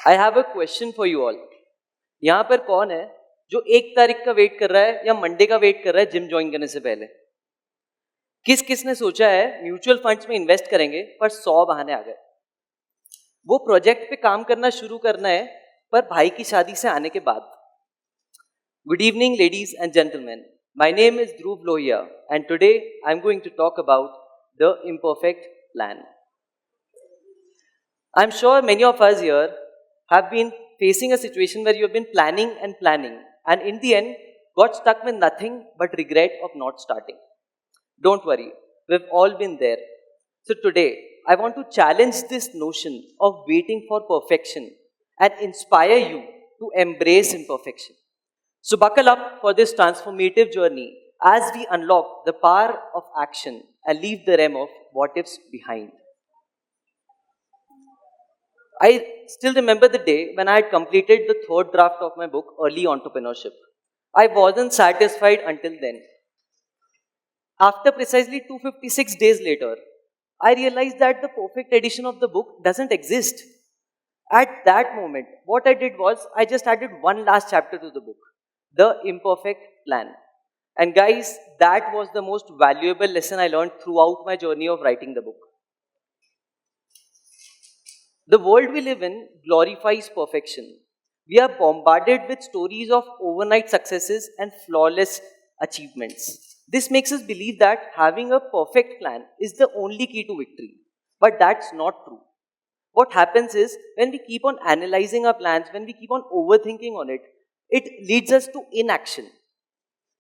I have a question for you all. यहाँ पर कौन है जो 1 तारीख का वेट कर रहा है या मंडे का वेट कर रहा है जिम ज्वाइन करने से पहले? किस किसने सोचा है म्यूचुअल फंड्स में इन्वेस्ट करेंगे पर 100 बहाने आ गए? वो प्रोजेक्ट पे काम करना शुरू करना है पर भाई की शादी से आने के बाद. Good evening, ladies and gentlemen. My name is Dhruvv Lohia, and today I'm going to talk about the imperfect plan. I'm sure many of us here have been facing a situation where you have been planning, and in the end got stuck with nothing but regret of not starting. Don't worry, we've all been there. So today, I want to challenge this notion of waiting for perfection and inspire you to embrace imperfection. So buckle up for this transformative journey as we unlock the power of action and leave the realm of what-ifs behind. I still remember the day when I had completed the 3rd draft of my book, Early Entrepreneurship. I wasn't satisfied until then. After precisely 256 days later, I realized that the perfect edition of the book doesn't exist. At that moment, what I did was I just added one last chapter to the book, The Imperfect Plan. And guys, that was the most valuable lesson I learned throughout my journey of writing the book. The world we live in glorifies perfection. We are bombarded with stories of overnight successes and flawless achievements. This makes us believe that having a perfect plan is the only key to victory. But that's not true. What happens is, when we keep on analyzing our plans, when we keep on overthinking on it, it leads us to inaction.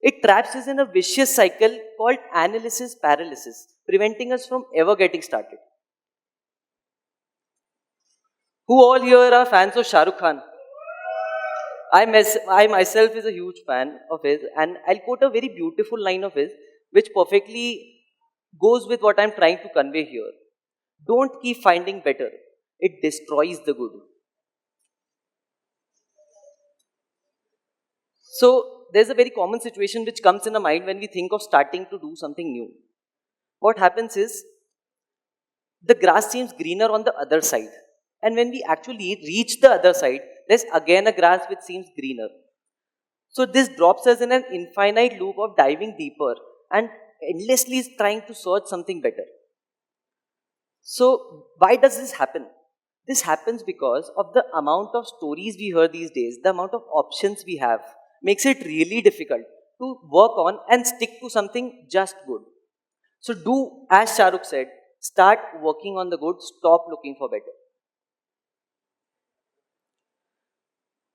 It traps us in a vicious cycle called analysis paralysis, preventing us from ever getting started. Who all here are fans of Shah Rukh Khan? I myself is a huge fan of his, and I'll quote a very beautiful line of his, which perfectly goes with what I'm trying to convey here. Don't keep finding better. It destroys the good. So, there's a very common situation which comes in our mind when we think of starting to do something new. What happens is, the grass seems greener on the other side. And when we actually reach the other side, there's again a grass which seems greener. So this drops us in an infinite loop of diving deeper and endlessly trying to search something better. So why does this happen? This happens because of the amount of stories we hear these days, the amount of options we have, makes it really difficult to work on and stick to something just good. So do as Shah Rukh said, start working on the good, stop looking for better.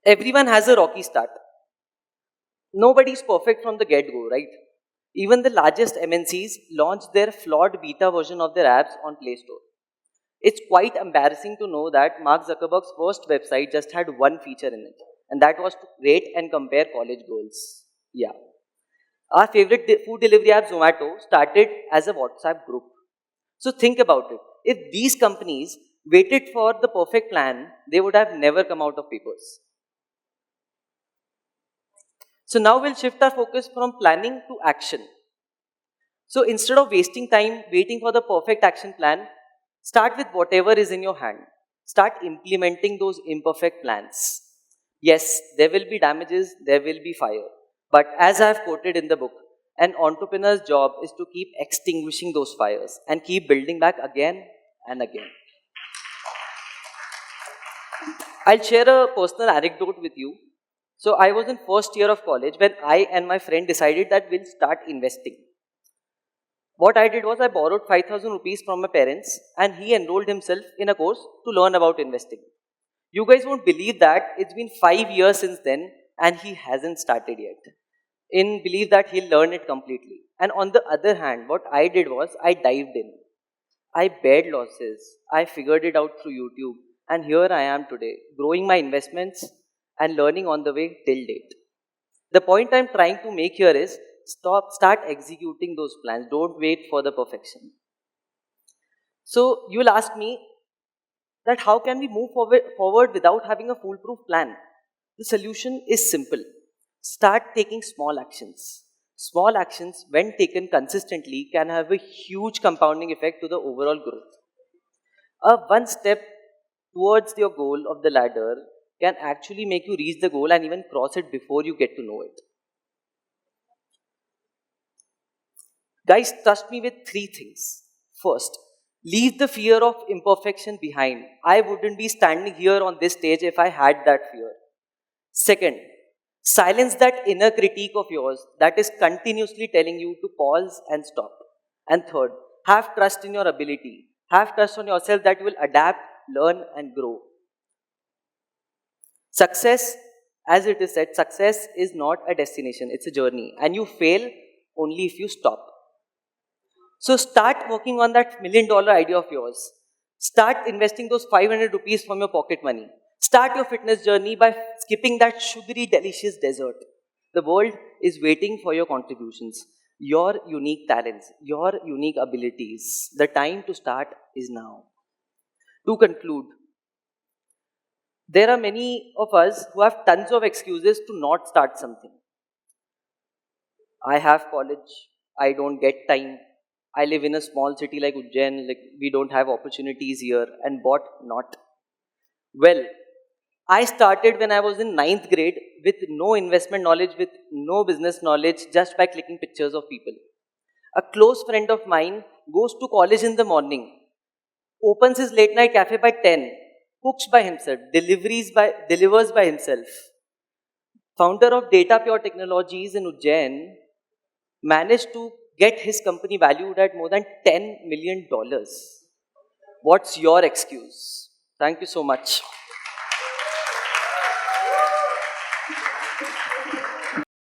Everyone has a rocky start. Nobody is perfect from the get-go, right? Even the largest MNCs launched their flawed beta version of their apps on Play Store. It's quite embarrassing to know that Mark Zuckerberg's first website just had one feature in it, and that was to rate and compare college girls. Yeah. Our favorite food delivery app, Zomato, started as a WhatsApp group. So think about it. If these companies waited for the perfect plan, they would have never come out of papers. So now we'll shift our focus from planning to action. So instead of wasting time waiting for the perfect action plan, start with whatever is in your hand. Start implementing those imperfect plans. Yes, there will be damages, there will be fire. But as I've quoted in the book, an entrepreneur's job is to keep extinguishing those fires and keep building back again and again. I'll share a personal anecdote with you. So I was in first year of college when I and my friend decided that we'll start investing. What I did was I borrowed 5,000 rupees from my parents and he enrolled himself in a course to learn about investing. You guys won't believe that it's been 5 years since then and he hasn't started yet. In belief that he'll learn it completely. And on the other hand, what I did was I dived in. I bared losses. I figured it out through YouTube. And here I am today, growing my investments and learning on the way till date. The point I'm trying to make here is start executing those plans. Don't wait for the perfection. So you'll ask me that how can we move forward without having a foolproof plan? The solution is simple. Start taking small actions. Small actions, when taken consistently, can have a huge compounding effect to the overall growth. A one-step towards your goal of the ladder can actually make you reach the goal and even cross it before you get to know it. Guys, trust me with 3 things. First, leave the fear of imperfection behind. I wouldn't be standing here on this stage if I had that fear. Second, silence that inner critique of yours that is continuously telling you to pause and stop. And third, have trust in your ability. Have trust on yourself that you will adapt, learn, and grow. Success, as it is said, success is not a destination, it's a journey. And you fail only if you stop. So start working on that $1 million idea of yours. Start investing those 500 rupees from your pocket money. Start your fitness journey by skipping that sugary, delicious dessert. The world is waiting for your contributions, your unique talents, your unique abilities. The time to start is now. To conclude, there are many of us who have tons of excuses to not start something. I have college, I don't get time, I live in a small city like Ujjain, like we don't have opportunities here, and what not. Well, I started when I was in 9th grade with no investment knowledge, with no business knowledge, just by clicking pictures of people. A close friend of mine goes to college in the morning, opens his late night cafe by 10, cooks by himself, delivers by himself. Founder of Data Pure Technologies in Ujjain managed to get his company valued at more than $10 million. What's your excuse? Thank you so much.